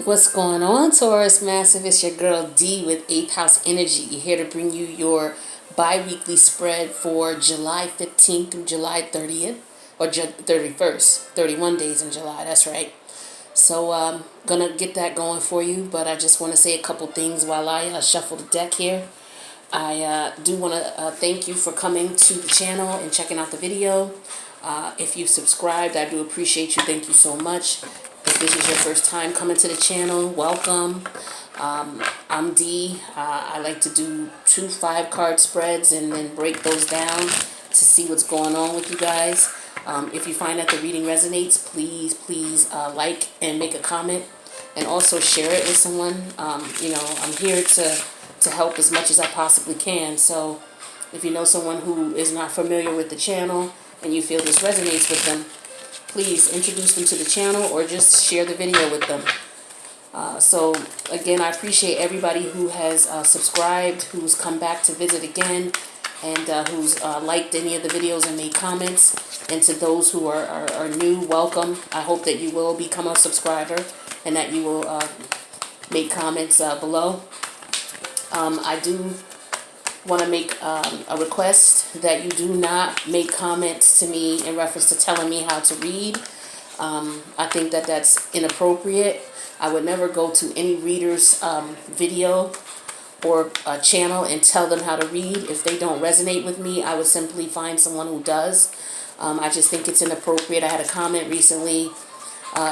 What's going on, Taurus Massive? It's your girl D with 8th House Energy. Here to bring you your bi-weekly spread for July 15th through July 30th, or 31st. 31 days in July, that's right. So gonna get that going for you, but I just want to say a couple things while I shuffle the deck here. I do want to thank you for coming to the channel and checking out the video. If you've subscribed, I do appreciate you. Thank you so much. If this is your first time coming to the channel, welcome. I'm D. I like to do 2 5-card spreads and then break those down to see what's going on with you guys. If you find that the reading resonates, please like and make a comment, and also share it with someone. I'm here to help as much as I possibly can. So if you know someone who is not familiar with the channel and you feel this resonates with them, please introduce them to the channel or just share the video with them. So again, I appreciate everybody who has subscribed, who's come back to visit again, and who's liked any of the videos and made comments. And to those who are new, welcome. I hope that you will become a subscriber and that you will make comments below. I do want to make a request that you do not make comments to me in reference to telling me how to read. I think that that's inappropriate. I would never go to any reader's video or channel and tell them how to read. If they don't resonate with me, I would simply find someone who does. I just think it's inappropriate. I had a comment recently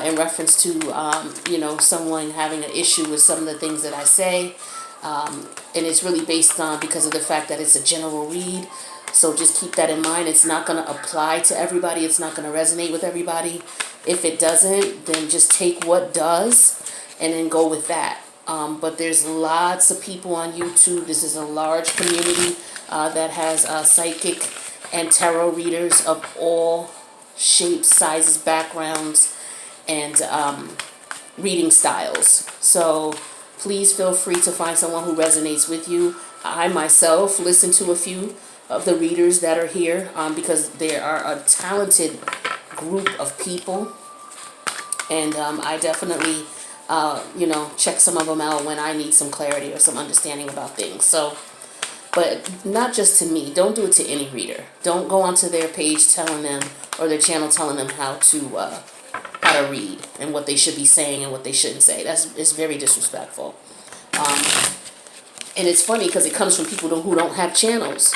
in reference to, someone having an issue with some of the things that I say. And it's really based on because of the fact that it's a general read. So just keep that in mind. It's not going to apply to everybody. It's not going to resonate with everybody. If it doesn't, then just take what does and then go with that. But there's lots of people on YouTube. This is a large community that has psychic and tarot readers of all shapes, sizes, backgrounds, and reading styles. So please feel free to find someone who resonates with you. I myself listen to a few of the readers that are here because there are a talented group of people. And I definitely, check some of them out when I need some clarity or some understanding about things. So, but not just to me. Don't do it to any reader. Don't go onto their page telling them, or their channel telling them how to read and what they should be saying and what they shouldn't say. It's very disrespectful. And it's funny because it comes from people who don't have channels.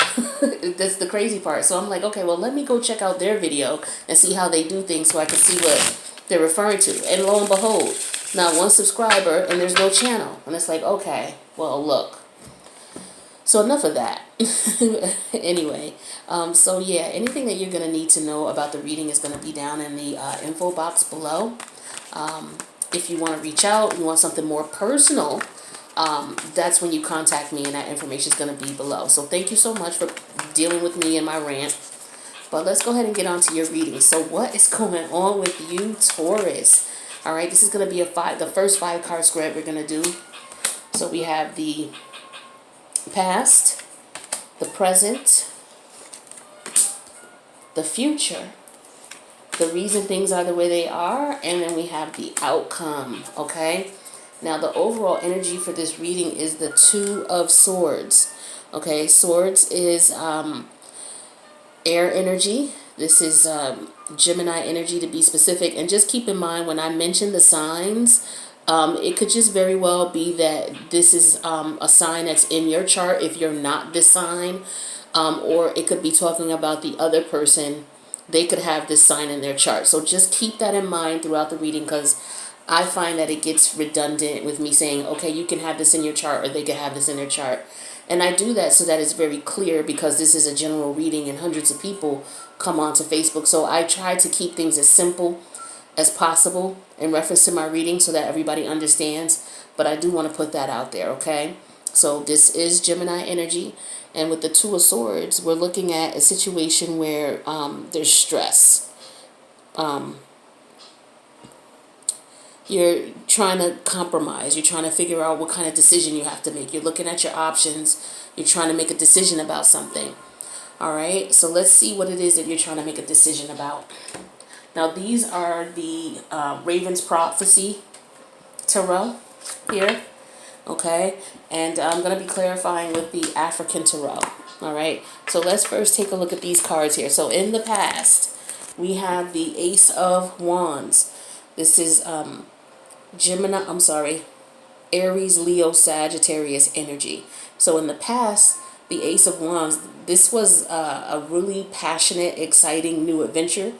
That's the crazy part. So I'm like, okay, well, let me go check out their video and see how they do things so I can see what they're referring to. And lo and behold, not one subscriber and there's no channel. And it's like, okay, well, look. So enough of that. Anyway, so yeah, anything that you're going to need to know about the reading is going to be down in the info box below. If you want to reach out, you want something more personal, that's when you contact me, and that information is going to be below. So thank you so much for dealing with me and my rant. But let's go ahead and get on to your reading. So what is going on with you, Taurus? All right, this is going to be the first 5-card spread we're going to do. So we have the past, the present, the future, the reason things are the way they are, and then we have the outcome, okay? Now, the overall energy for this reading is the 2 of Swords, okay? Swords is air energy. This is Gemini energy, to be specific. And just keep in mind, when I mention the signs, it could just very well be that this is a sign that's in your chart if you're not this sign, or it could be talking about the other person. They could have this sign in their chart. So just keep that in mind throughout the reading, because I find that it gets redundant with me saying, okay, you can have this in your chart, or they can have this in their chart. And I do that so that it's very clear, because this is a general reading and hundreds of people come onto Facebook. So I try to keep things as simple as possible in reference to my reading so that everybody understands. But I do want to put that out there, okay? So this is Gemini energy. And with the 2 of Swords, we're looking at a situation where there's stress. You're trying to compromise. You're trying to figure out what kind of decision you have to make. You're looking at your options. You're trying to make a decision about something. All right, so let's see what it is that you're trying to make a decision about. Now, these are the Raven's prophecy Tarot here, okay? And I'm going to be clarifying with the African Tarot, all right? So let's first take a look at these cards here. So in the past, we have the Ace of Wands. This is Aries, Leo, Sagittarius energy. So in the past, the Ace of Wands, this was a really passionate, exciting new adventure.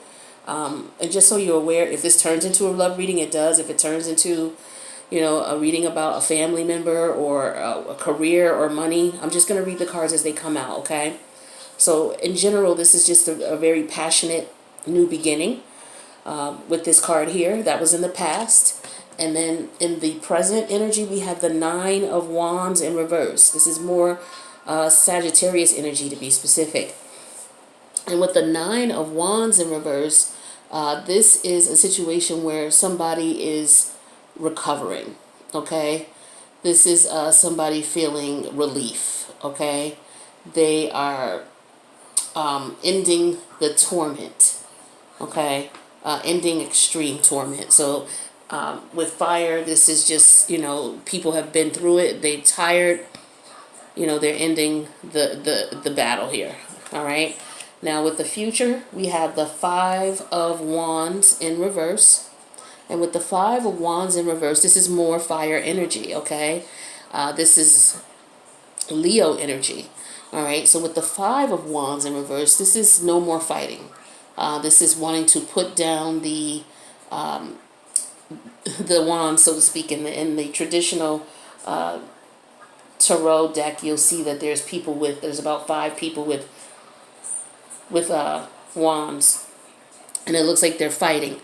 And just so you're aware, if this turns into a love reading, it does. If it turns into, a reading about a family member or a career or money, I'm just going to read the cards as they come out, okay? So in general, this is just a very passionate new beginning with this card here. That was in the past. And then in the present energy, we have the Nine of Wands in reverse. This is more Sagittarius energy, to be specific. And with the Nine of Wands in reverse, this is a situation where somebody is recovering, okay? This is somebody feeling relief, okay? They are ending the torment, okay? Ending extreme torment. So with fire, this is just, people have been through it. They're tired. They're ending the battle here. All right. Now with the future, we have the Five of Wands in reverse. And with the Five of Wands in reverse, this is more fire energy, okay? This is Leo energy. All right. So with the Five of Wands in reverse, this is no more fighting. This is wanting to put down the wand, so to speak. In the traditional tarot deck, you'll see that there's about 5 people with wands, and it looks like they're fighting.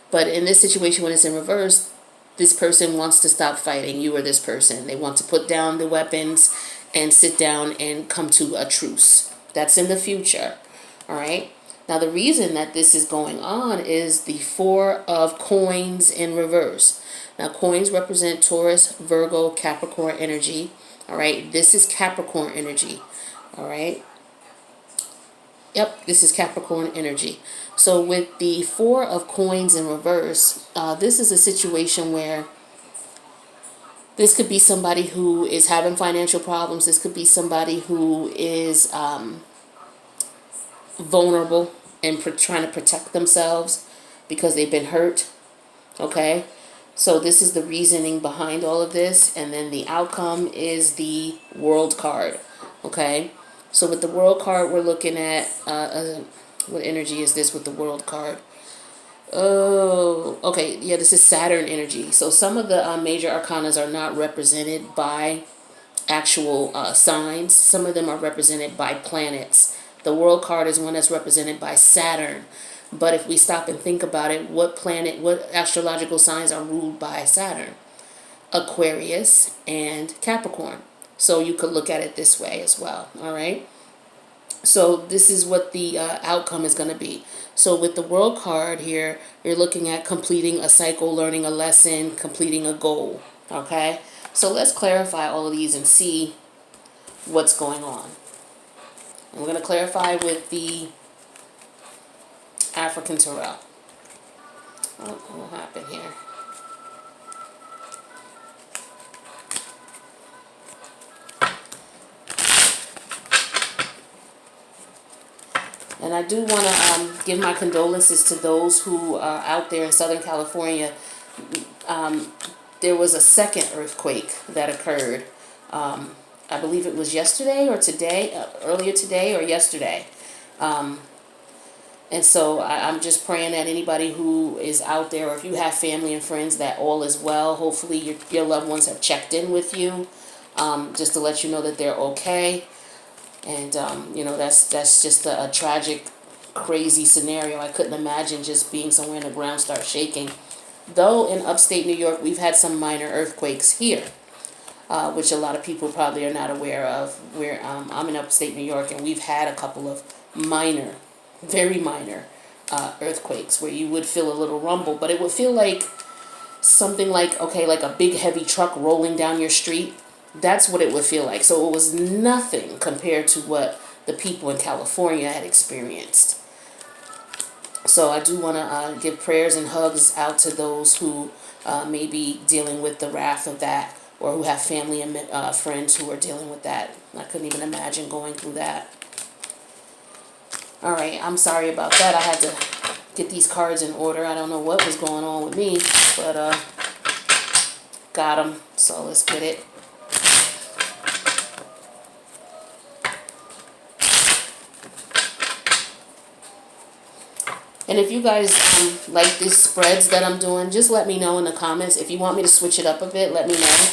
But in this situation, when it's in reverse, this person wants to stop fighting, you or this person. They want to put down the weapons and sit down and come to a truce. That's in the future. All right. Now, the reason that this is going on is the Four of Coins in reverse. Now, coins represent Taurus, Virgo, Capricorn energy. All right. This is Capricorn energy. All right. Yep, this is Capricorn energy. So with the Four of Coins in reverse, this is a situation where this could be somebody who is having financial problems. This could be somebody who is vulnerable and trying to protect themselves because they've been hurt. Okay, so this is the reasoning behind all of this, and then the outcome is the World card. Okay, so with the World card, we're looking at what energy is this with the World card? Oh, okay, yeah, this is Saturn energy. So some of the major arcanas are not represented by actual signs. Some of them are represented by planets. The World card is one that's represented by Saturn. But if we stop and think about it, what astrological signs are ruled by Saturn? Aquarius and Capricorn. So you could look at it this way as well, all right? So this is what the outcome is going to be. So with the World card here, you're looking at completing a cycle, learning a lesson, completing a goal, okay? So let's clarify all of these and see what's going on. And we're going to clarify with the African Tarot. Oh, what will happen here? And I do want to give my condolences to those who are out there in Southern California. There was a second earthquake that occurred. I believe it was yesterday or today, earlier today or yesterday. And so I'm just praying that anybody who is out there, or if you have family and friends, that all is well. Hopefully your loved ones have checked in with you, just to let you know that they're okay. And, that's just a tragic, crazy scenario. I couldn't imagine just being somewhere and the ground starts shaking. Though in upstate New York, we've had some minor earthquakes here, which a lot of people probably are not aware of. I'm in upstate New York, and we've had a couple of minor, very minor earthquakes where you would feel a little rumble, but it would feel like something like a big heavy truck rolling down your street. That's what it would feel like. So it was nothing compared to what the people in California had experienced. So I do want to give prayers and hugs out to those who maybe dealing with the wrath of that, or who have family and friends who are dealing with that. I couldn't even imagine going through that. All right, I'm sorry about that. I had to get these cards in order. I don't know what was going on with me, but got them. So let's get it. And if you guys like these spreads that I'm doing, just let me know in the comments. If you want me to switch it up a bit, let me know.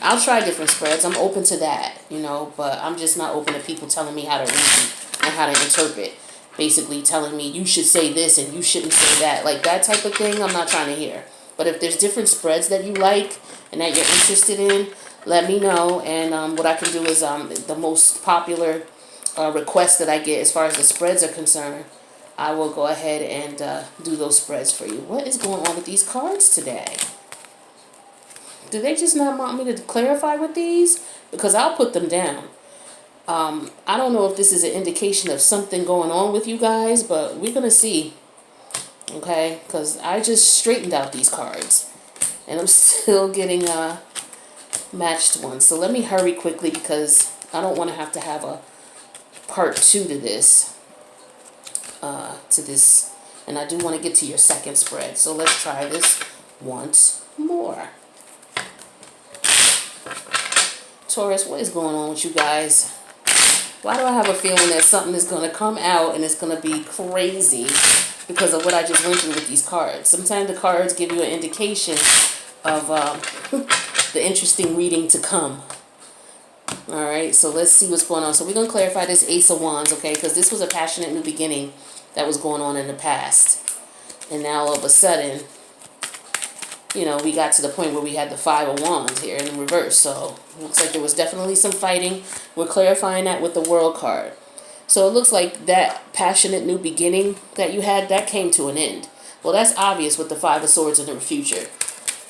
I'll try different spreads. I'm open to that, you know, but I'm just not open to people telling me how to read and how to interpret. Basically telling me you should say this and you shouldn't say that. Like that type of thing, I'm not trying to hear. But if there's different spreads that you like and that you're interested in, let me know. And what I can do is the most popular request that I get as far as the spreads are concerned, I will go ahead and do those spreads for you. What is going on with these cards today? Do they just not want me to clarify with these? Because I'll put them down. I don't know if this is an indication of something going on with you guys, but we're going to see. Okay? Because I just straightened out these cards. And I'm still getting matched ones. So let me hurry quickly because I don't want to have a part 2 to this. And I do want to get to your second spread. So let's try this once more. Taurus, what is going on with you guys? Why do I have a feeling that something is going to come out and it's going to be crazy because of what I just went through with these cards? Sometimes the cards give you an indication of the interesting reading to come. Alright, so let's see what's going on. So we're going to clarify this Ace of Wands, okay? Because this was a passionate new beginning that was going on in the past. And now all of a sudden, you know, we got to the point where we had the Five of Wands here in reverse. So it looks like there was definitely some fighting. We're clarifying that with the World card. So it looks like that passionate new beginning that you had, that came to an end. Well, that's obvious with the Five of Swords in the future.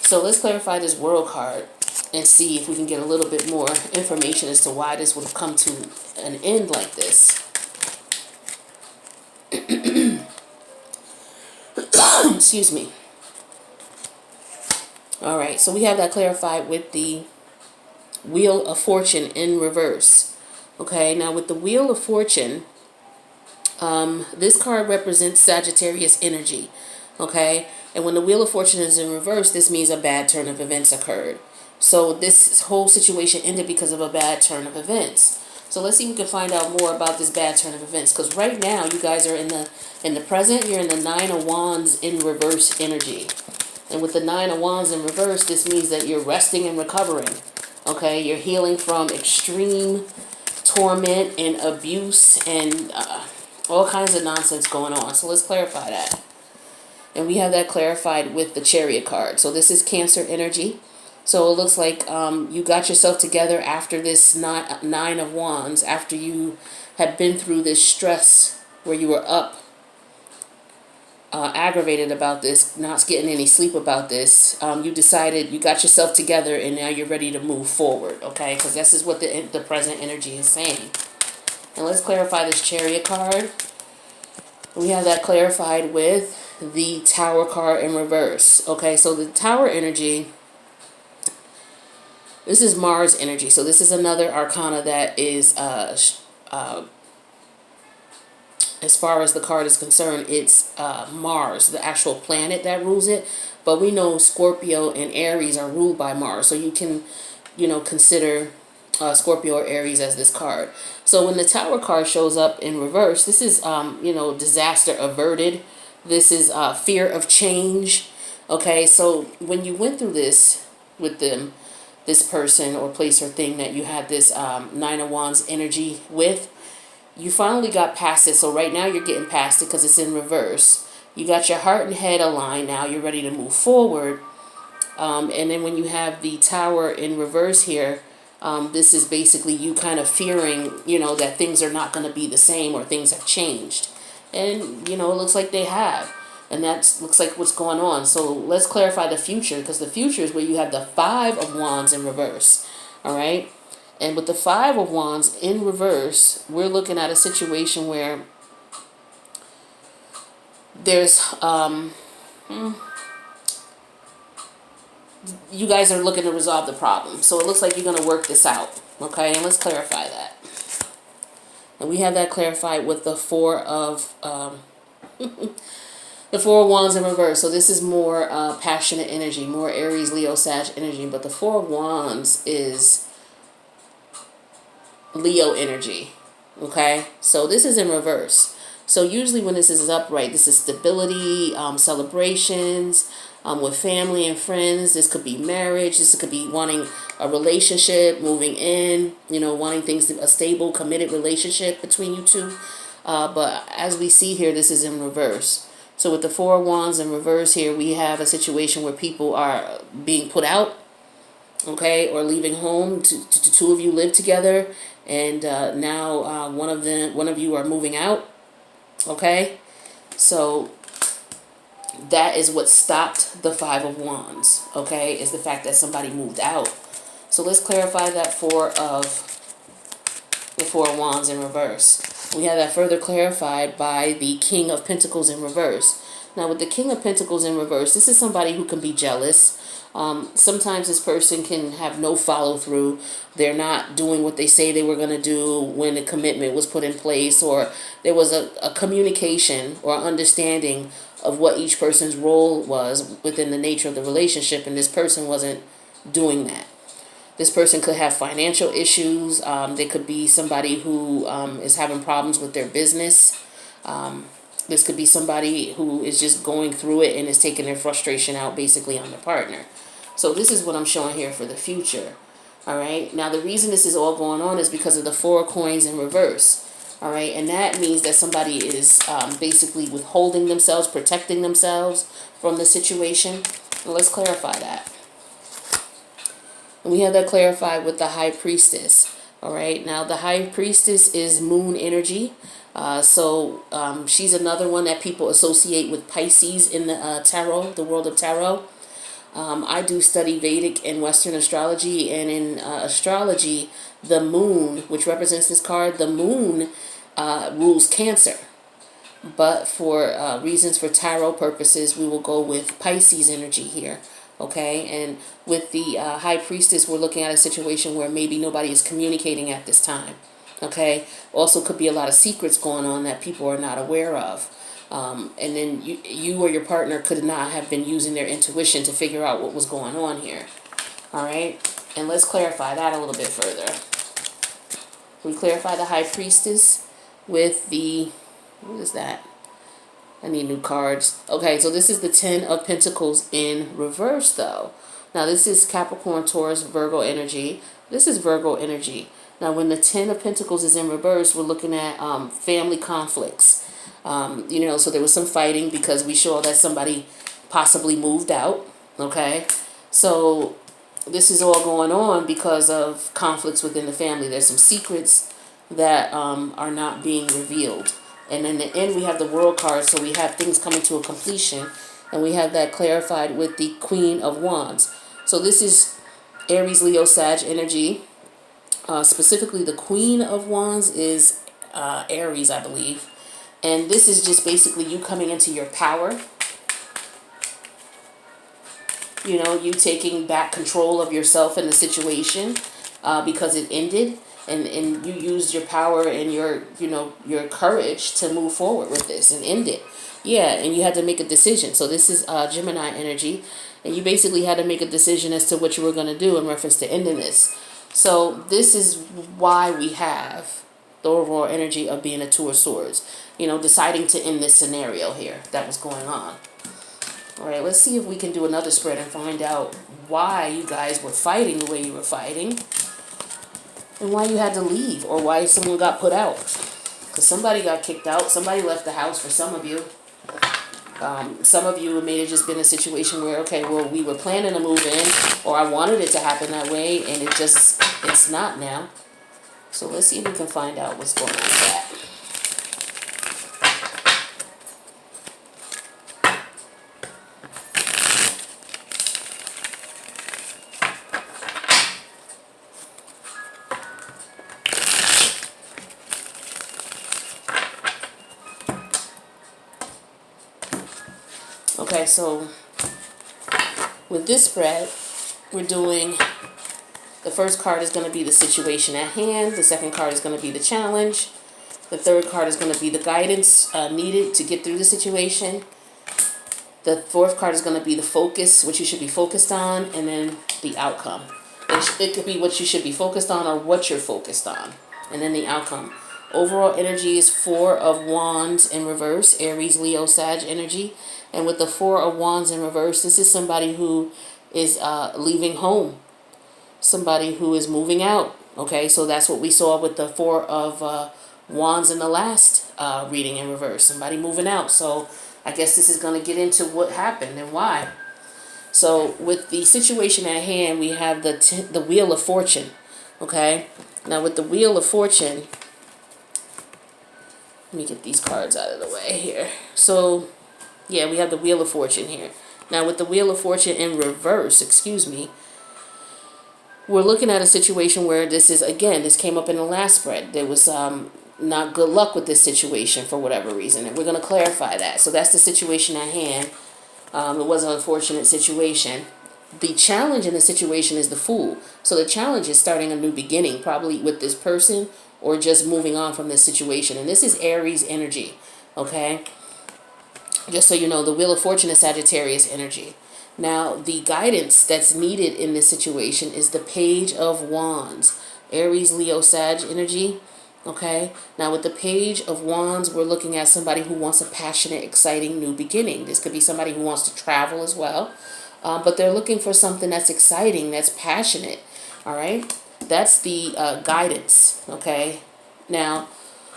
So let's clarify this World card and see if we can get a little bit more information as to why this would have come to an end like this. Excuse me. Alright, so we have that clarified with the Wheel of Fortune in reverse. Okay, now with the Wheel of Fortune, this card represents Sagittarius energy. Okay, and when the Wheel of Fortune is in reverse, this means a bad turn of events occurred. So this whole situation ended because of a bad turn of events. So let's see if we can find out more about this bad turn of events. Because right now, you guys are in the present. You're in the Nine of Wands in reverse energy. And with the Nine of Wands in reverse, this means that you're resting and recovering. Okay, you're healing from extreme torment and abuse and all kinds of nonsense going on. So let's clarify that. And we have that clarified with the Chariot card. So this is Cancer energy. So it looks like you got yourself together after this Nine of Wands, after you had been through this stress where you were up, aggravated about this, not getting any sleep about this. You decided, you got yourself together, and now you're ready to move forward, okay? Because this is what the present energy is saying. And let's clarify this Chariot card. We have that clarified with the Tower card in reverse, okay? So the Tower energy, this is Mars energy. So this is another arcana that is, as far as the card is concerned, it's Mars, the actual planet that rules it. But we know Scorpio and Aries are ruled by Mars. So you can, you know, consider Scorpio or Aries as this card. So when the Tower card shows up in reverse, this is, you know, disaster averted. This is fear of change. Okay, so when you went through this with them, this person or place or thing that you had this Nine of Wands energy with, you finally got past it. So right now you're getting past it because it's in reverse. You got your heart and head aligned now. You're ready to move forward. And then when you have the Tower in reverse here, this is basically you kind of fearing, you know, that things are not going to be the same or things have changed. And, you know, it looks like they have. And that looks like what's going on. So let's clarify the future, because the future is where you have the Five of Wands in reverse. All right. And with the Five of Wands in reverse, we're looking at a situation where there's, you guys are looking to resolve the problem. So it looks like you're going to work this out. Okay, and let's clarify that. And we have that clarified with the Four of the Four of Wands in reverse. So this is more passionate energy, more Aries, Leo, Sag energy. But the Four of Wands is Leo energy. Okay, so this is in reverse. So usually when this is upright, this is stability, celebrations with family and friends. This could be marriage. This could be wanting a relationship, moving in, wanting things to a stable, committed relationship between you two. But as we see here, this is in reverse. So with the Four of Wands in reverse here, we have a situation where people are being put out, okay, or leaving home. Two of you live together, and now one of you are moving out, okay. So that is what stopped the Five of Wands, okay, is the fact that somebody moved out. So let's clarify that the Four of Wands in reverse. We have that further clarified by the King of Pentacles in reverse. Now with the King of Pentacles in reverse, this is somebody who can be jealous. Sometimes this person can have no follow through. They're not doing what they say they were going to do when the commitment was put in place, or there was a communication or understanding of what each person's role was within the nature of the relationship, and this person wasn't doing that. This person could have financial issues. They could be somebody who is having problems with their business. This could be somebody who is just going through it and is taking their frustration out basically on their partner. So this is what I'm showing here for the future. All right. Now, the reason this is all going on is because of the Four of Coins in reverse. All right. And that means that somebody is basically withholding themselves, protecting themselves from the situation. Well, let's clarify that. And we have that clarified with the High Priestess. All right. Now, the High Priestess is moon energy. So she's another one that people associate with Pisces in the tarot, the world of tarot. I do study Vedic and Western astrology, and in astrology, the moon, which represents this card, the moon rules Cancer. But for reasons for tarot purposes, we will go with Pisces energy here. Okay, and with the High Priestess, we're looking at a situation where maybe nobody is communicating at this time. Okay, also could be a lot of secrets going on that people are not aware of. And then you or your partner could not have been using their intuition to figure out what was going on here. All right, and let's clarify that a little bit further. We clarify the High Priestess with the, what is that? I need new cards. Okay, so this is the Ten of Pentacles in reverse, though. Now, this is Capricorn, Taurus, Virgo energy. This is Virgo energy. Now, when the Ten of Pentacles is in reverse, we're looking at family conflicts. So there was some fighting because we saw that somebody possibly moved out. Okay, so this is all going on because of conflicts within the family. There's some secrets that are not being revealed. And in the end, we have the World card, so we have things coming to a completion. And we have that clarified with the Queen of Wands. So this is Aries, Leo, Sag energy. Specifically, the Queen of Wands is Aries, I believe. And this is just basically you coming into your power. You taking back control of yourself in the situation because it ended. And you used your power and your courage to move forward with this and end it. Yeah, and you had to make a decision. So this is Gemini energy. And you basically had to make a decision as to what you were going to do in reference to ending this. So this is why we have the overall energy of being a Two of Swords. Deciding to end this scenario here that was going on. All right, let's see if we can do another spread and find out why you guys were fighting the way you were fighting. And why you had to leave, or why someone got put out. Because somebody got kicked out. Somebody left the house for some of you. Some of you, it may have just been a situation where, okay, well, we were planning to move in, or I wanted it to happen that way, and it's not now. So let's see if we can find out what's going on with that. Okay, so with this spread, we're doing, the first card is going to be the situation at hand. The second card is going to be the challenge. The third card is going to be the guidance needed to get through the situation. The fourth card is going to be the focus, what you should be focused on, and then the outcome. It could be what you should be focused on or what you're focused on, and then the outcome. Overall energy is 4 of Wands in reverse, Aries, Leo, Sag energy. And with the 4 of Wands in reverse, this is somebody who is leaving home, somebody who is moving out. Okay, so that's what we saw with the 4 of Wands in the last reading in reverse, somebody moving out. So I guess this is going to get into what happened and why. So with the situation at hand, we have the Wheel of Fortune. Okay, now with the Wheel of Fortune, let me get these cards out of the way here. So yeah, we have the Wheel of Fortune here. Now with the Wheel of Fortune in reverse, we're looking at a situation where this is, again, this came up in the last spread. There was not good luck with this situation for whatever reason, and we're going to clarify that. So that's the situation at hand. It was an unfortunate situation. The challenge in the situation is the Fool. So the challenge is starting a new beginning, probably with this person or just moving on from this situation. And this is Aries energy, okay? Just so you know, the Wheel of Fortune is Sagittarius energy. Now, the guidance that's needed in this situation is the Page of Wands, Aries, Leo, Sag energy. Okay, now with the Page of Wands, we're looking at somebody who wants a passionate, exciting new beginning. This could be somebody who wants to travel as well, but they're looking for something that's exciting, that's passionate. All right, that's the guidance. Okay, now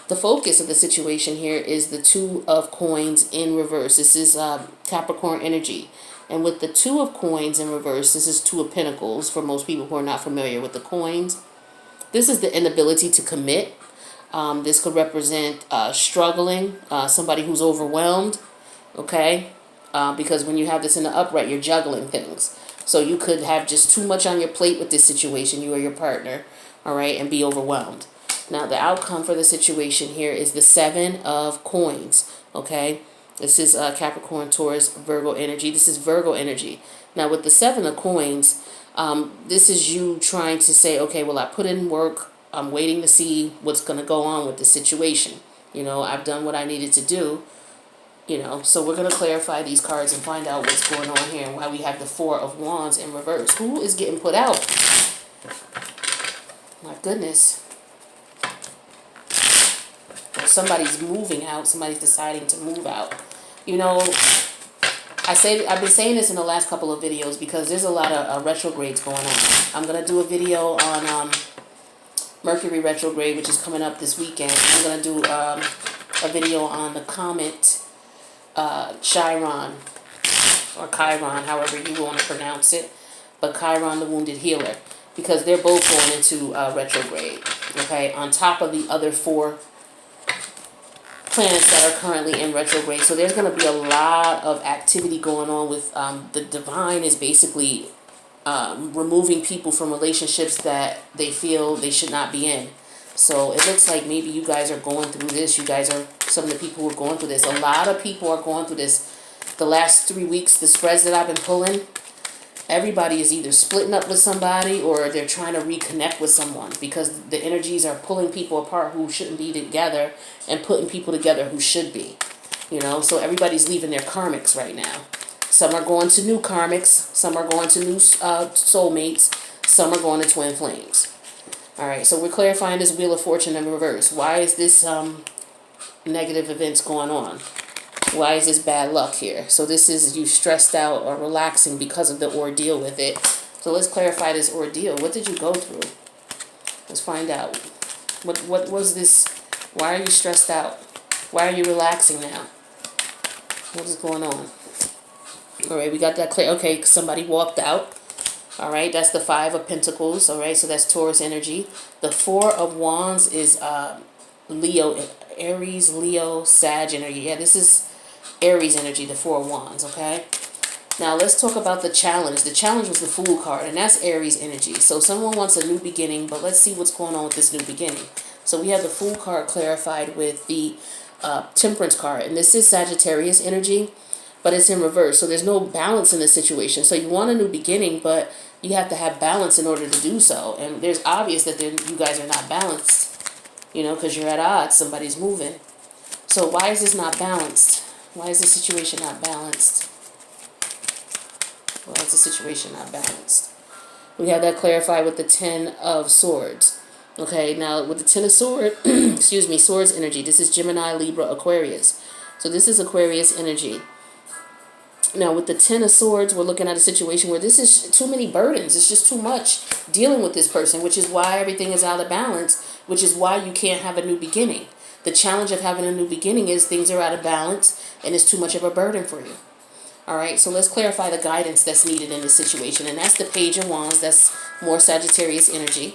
the focus of the situation here is the 2 of Coins in reverse. This is Capricorn energy. And with the 2 of Coins in reverse, this is 2 of Pentacles for most people who are not familiar with the coins. This is the inability to commit. This could represent struggling, somebody who's overwhelmed, okay? Because when you have this in the upright, you're juggling things. So you could have just too much on your plate with this situation, you or your partner, all right, and be overwhelmed. Now, the outcome for the situation here is the 7 of Coins, okay? This is Capricorn, Taurus, Virgo energy. This is Virgo energy. Now, with the 7 of Coins, this is you trying to say, okay, well, I put in work. I'm waiting to see what's going to go on with the situation. You know, I've done what I needed to do. You know, so we're going to clarify these cards and find out what's going on here and why we have the 4 of Wands in reverse. Who is getting put out? My goodness. Well, somebody's moving out. Somebody's deciding to move out. You know, I've been saying this in the last couple of videos because there's a lot of retrogrades going on. I'm going to do a video on Mercury retrograde, which is coming up this weekend. I'm going to do a video on the comet Chiron, or Chiron, however you want to pronounce it, but Chiron, the wounded healer, because they're both going into retrograde, okay, on top of the other 4 planets that are currently in retrograde. So there's going to be a lot of activity going on with the divine is basically removing people from relationships that they feel they should not be in. So it looks like maybe you guys are going through this. You guys are some of the people who are going through this. A lot of people are going through this. The last 3 weeks, the spreads that I've been pulling, everybody is either splitting up with somebody or they're trying to reconnect with someone because the energies are pulling people apart who shouldn't be together and putting people together who should be. You know, so everybody's leaving their karmics right now. Some are going to new karmics. Some are going to new soulmates. Some are going to twin flames. All right, so we're clarifying this Wheel of Fortune in reverse. Why is this negative events going on? Why is this bad luck here? So this is you stressed out or relaxing because of the ordeal with it. So let's clarify this ordeal. What did you go through? Let's find out. What was this? Why are you stressed out? Why are you relaxing now? What is going on? All right, we got that clear. Okay, somebody walked out. All right, that's the 5 of Pentacles. All right, so that's Taurus energy. The 4 of Wands is Leo, Aries, Leo, Sag energy. Yeah, this is Aries energy, the 4 of Wands, okay? Now, let's talk about the challenge. The challenge was the Fool card, and that's Aries energy. So someone wants a new beginning, but let's see what's going on with this new beginning. So we have the Fool card clarified with the Temperance card, and this is Sagittarius energy, but it's in reverse. So there's no balance in the situation. So you want a new beginning, but You have to have balance in order to do so. And there's obvious that you guys are not balanced, because you're at odds. Somebody's moving. So why is this not balanced? Why is the situation not balanced? Why is the situation not balanced? We have that clarified with the Ten of Swords. Okay, now with the Ten of Swords, excuse me, Swords energy. This is Gemini, Libra, Aquarius. So this is Aquarius energy. Now with the Ten of Swords, we're looking at a situation where this is too many burdens. It's just too much dealing with this person, which is why everything is out of balance, which is why you can't have a new beginning. The challenge of having a new beginning is things are out of balance and it's too much of a burden for you. All right, so let's clarify the guidance that's needed in this situation. And that's the Page of Wands. That's more Sagittarius energy.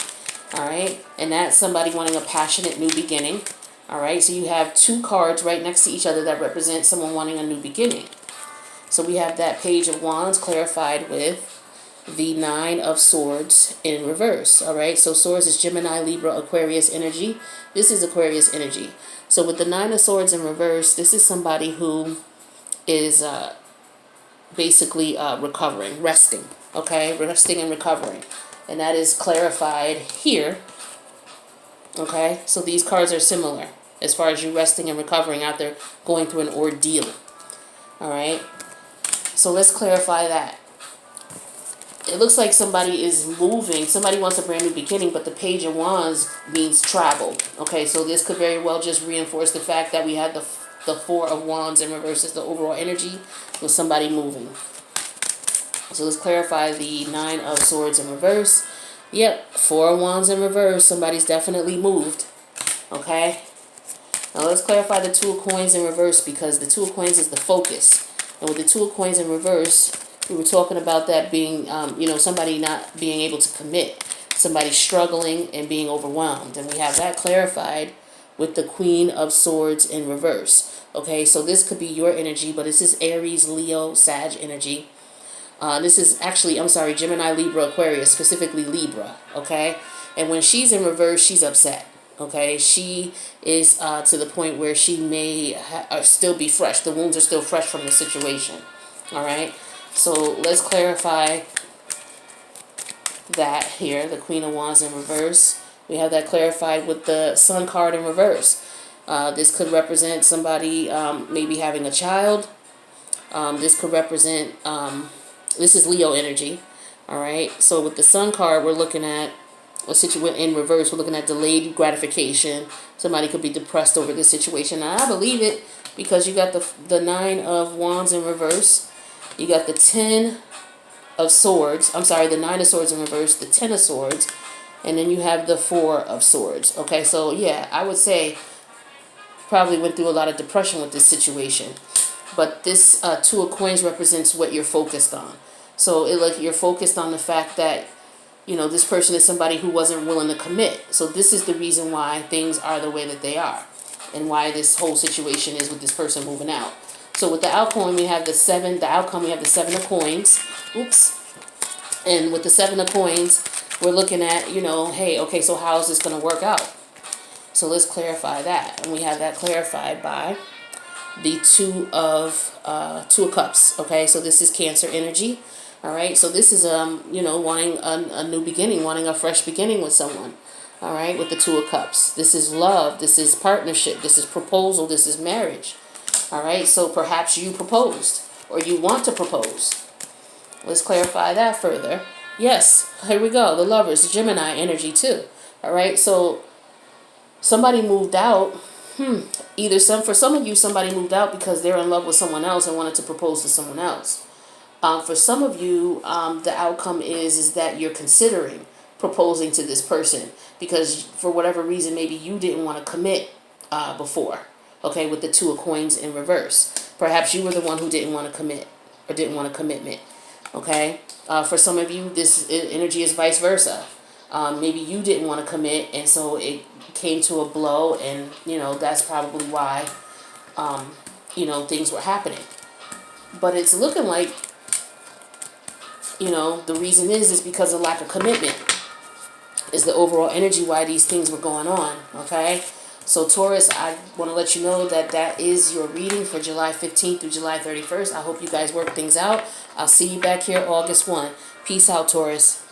All right, and that's somebody wanting a passionate new beginning. All right, so you have two cards right next to each other that represent someone wanting a new beginning. So we have that Page of Wands clarified with the Nine of Swords in reverse. All right, so Swords is Gemini, Libra, Aquarius energy. This is Aquarius energy. So with the Nine of Swords in reverse, this is somebody who is basically recovering, resting. Okay, resting and recovering. And that is clarified here. Okay, so these cards are similar as far as you resting and recovering out there going through an ordeal. All right. So let's clarify that. It looks like somebody is moving. Somebody wants a brand new beginning, but the Page of Wands means travel. Okay, so this could very well just reinforce the fact that we had the Four of Wands in reverse as the overall energy with somebody moving. So let's clarify the Nine of Swords in reverse. Yep, Four of Wands in reverse. Somebody's definitely moved. Okay. Now let's clarify the Two of Coins in reverse, because the Two of Coins is the focus. And with the Two of Coins in reverse, we were talking about that being, somebody not being able to commit. Somebody struggling and being overwhelmed. And we have that clarified with the Queen of Swords in reverse. Okay, so this could be your energy, but this is Aries, Leo, Sag energy. This is actually, Gemini, Libra, Aquarius, specifically Libra. Okay, and when she's in reverse, she's upset. Okay, she is to the point where she may still be fresh. The wounds are still fresh from the situation. All right, so let's clarify that here. The Queen of Wands in reverse. We have that clarified with the Sun card in reverse. This could represent somebody maybe having a child. This could represent, this is Leo energy. All right, so with the Sun card, we're looking at a situation in reverse. We're looking at delayed gratification. Somebody could be depressed over this situation. Now, I believe it because you got the Nine of Wands in reverse. You got the Ten of Swords. The Nine of Swords in reverse, the Ten of Swords, and then you have the Four of Swords. Okay, so yeah, I would say probably went through a lot of depression with this situation. But this Two of Coins represents what you're focused on. So you're focused on the fact that this person is somebody who wasn't willing to commit. So this is the reason why things are the way that they are, and why this whole situation is with this person moving out. So with the outcome, we have the Seven of Coins. Oops. And with the Seven of Coins, we're looking at, hey, okay, so how is this going to work out? So let's clarify that. And we have that clarified by the Two of Cups. Okay, so this is Cancer energy. All right, so this is wanting a new beginning, wanting a fresh beginning with someone. All right, with the Two of Cups. This is love. This is partnership. This is proposal. This is marriage. All right, so perhaps you proposed or you want to propose. Let's clarify that further. Yes, here we go. The Lovers, Gemini energy too. All right, so somebody moved out. For some of you, somebody moved out because they're in love with someone else and wanted to propose to someone else. For some of you, the outcome is that you're considering proposing to this person because for whatever reason, maybe you didn't want to commit before. Okay, with the Two of Coins in reverse. Perhaps you were the one who didn't want to commit or didn't want a commitment. Okay, for some of you, this energy is vice versa. Maybe you didn't want to commit, and so it came to a blow, and that's probably why things were happening. But it's looking like the reason is because of lack of commitment is the overall energy why these things were going on. Okay, so Taurus, I want to let you know that is your reading for July 15th through July 31st. I hope you guys work things out. I'll see you back here August 1. Peace out, Taurus.